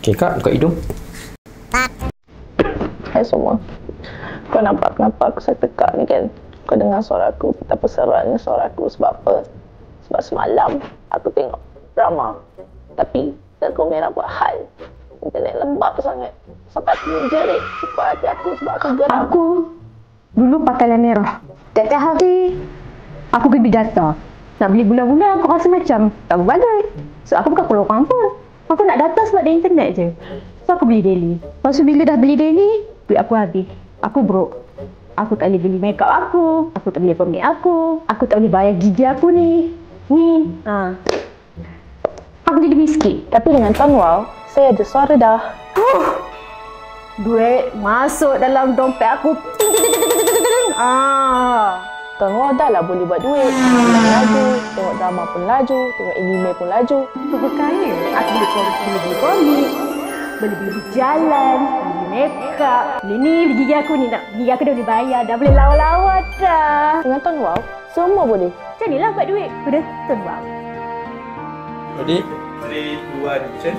Okay kak, buka hidung. Hai semua. Kau nampak kenapa aku saya tekak ni kan? Kau dengar suara aku, betapa seraknya suara aku. Sebab apa? Sebab semalam aku tengok drama. Tapi aku merah buat hal. Internet lembab sangat. Sampai aku menjerit sebab hati aku, sebab aku geram. Aku dulu pakai line merah. Tiap-tiap hari aku beli data. Nak beli bulan-bulan aku rasa macam tak berbaloi. So aku bukan keluar orang pun. Aku nak data sebab ada internet je. So aku beli daily. Lepas tu bila dah beli daily, duit aku habis. Aku broke. Aku tak boleh beli makeup aku. Aku tak boleh permit aku. Aku tak boleh bayar gigi aku ni. Aku jadi miskin. Tapi dengan Tuan Wow, saya ada suara dah. Duit masuk dalam dompet aku. Tuan Wow dah lah boleh buat duit. Film laju, tengok drama pun laju, tengok anime pun laju. Aku berkaya. Aku boleh beli komik, boleh beli jalan, beli makeup. Beli ni, beli gigi aku ni. Gigi aku dah boleh bayar, dah boleh lawa-lawa dah. Dengan Tuan Wow, semua boleh. Macam ni lah buat duit. Udah terbang. Ready? 3, 2, 1, action.